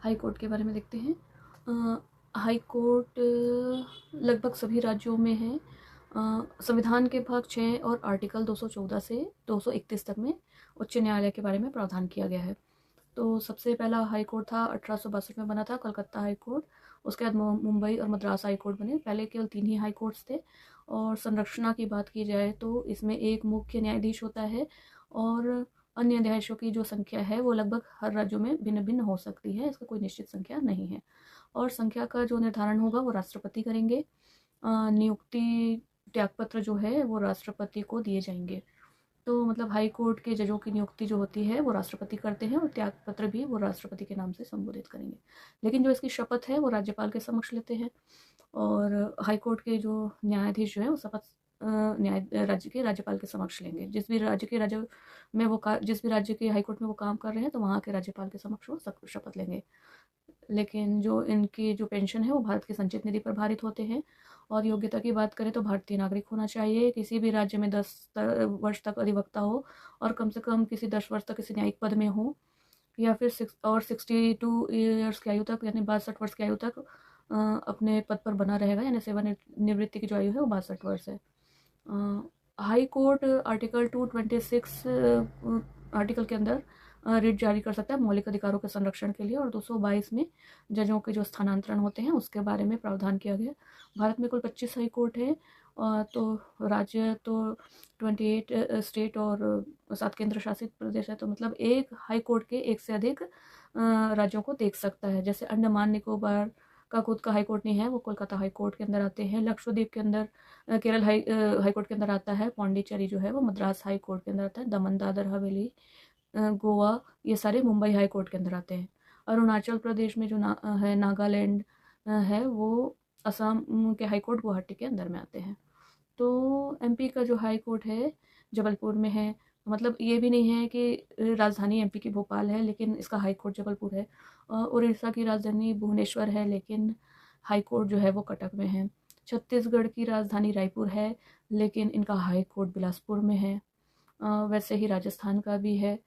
High court के बारे में देखते हैं। हाई कोर्ट लगभग सभी राज्यों में है। संविधान के भाग 6 और आर्टिकल 214 से 231 तक में उच्च न्यायालय के बारे में प्रावधान किया गया है। तो सबसे पहला हाई कोर्ट था 1862 में बना था, कलकत्ता हाई कोर्ट। उसके बाद मुंबई और मद्रास हाई कोर्ट बने। पहले केवल 3 ही हाई कोर्ट्स थे। और संरचना की बात की जाए तो इसमें एक मुख्य न्यायाधीश होता है और अन्य न्यायाधीशों की जो संख्या है वो लगभग हर राज्यों में भिन्न भिन्न हो सकती है, इसका कोई निश्चित संख्या नहीं है। और संख्या का जो निर्धारण होगा वो राष्ट्रपति करेंगे। नियुक्ति त्यागपत्र जो है वो राष्ट्रपति को दिए जाएंगे। तो मतलब हाई कोर्ट के जजों की नियुक्ति जो होती है वो राष्ट्रपति करते हैं और त्यागपत्र भी वो राष्ट्रपति के नाम से संबोधित करेंगे। लेकिन जो इसकी शपथ है वो राज्यपाल के समक्ष लेते हैं। और हाई कोर्ट के जो न्यायाधीश जो है वो शपथ राज्य के राज्यपाल के समक्ष लेंगे। जिस भी राज्य के हाई कोर्ट में वो काम कर रहे हैं तो वहाँ के राज्यपाल के समक्ष वो शपथ लेंगे। लेकिन जो इनकी जो पेंशन है वो भारत की संचित निधि पर भारित होते हैं। और योग्यता की बात करें तो भारतीय नागरिक होना चाहिए, किसी भी राज्य में 10 वर्ष तक अधिवक्ता हो और कम से कम किसी 10 वर्ष तक किसी न्यायिक पद में हो, या फिर 62 ईयर्स की आयु तक यानी 62 वर्ष की आयु तक अपने पद पर बना रहेगा, यानी सेवानिवृत्ति की जो आयु है वो 62 वर्ष है। हाई कोर्ट आर्टिकल 226 आर्टिकल के अंदर रिट जारी कर सकता है मौलिक अधिकारों के संरक्षण के लिए। और 222 में जजों के जो स्थानांतरण होते हैं उसके बारे में प्रावधान किया गया। भारत में कुल 25 हाई कोर्ट है। तो राज्य तो 28 स्टेट और 7 केंद्र शासित प्रदेश है। तो मतलब एक हाई कोर्ट के एक से अधिक राज्यों को देख सकता है। जैसे अंडमान निकोबार का खुद का हाई कोर्ट नहीं है, वो कोलकाता हाई कोर्ट के अंदर आते हैं। लक्षद्वीप के अंदर केरल हाई कोर्ट के अंदर आता है। पौंडीचेरी जो है वो मद्रास हाई कोर्ट के अंदर आता है। दमन दादर हवेली गोवा ये सारे मुंबई हाई कोर्ट के अंदर आते हैं। अरुणाचल प्रदेश में जो है नागालैंड है वो असम के हाई कोर्ट गुवाहाटी के अंदर में आते हैं। तो एमपी का जो हाई कोर्ट है जबलपुर में है। मतलब ये भी नहीं है कि राजधानी एमपी की भोपाल है लेकिन इसका हाई कोर्ट जबलपुर है। उड़ीसा की राजधानी भुवनेश्वर है लेकिन हाई कोर्ट जो है वो कटक में है। छत्तीसगढ़ की राजधानी रायपुर है लेकिन इनका हाई कोर्ट बिलासपुर में है। वैसे ही राजस्थान का भी है।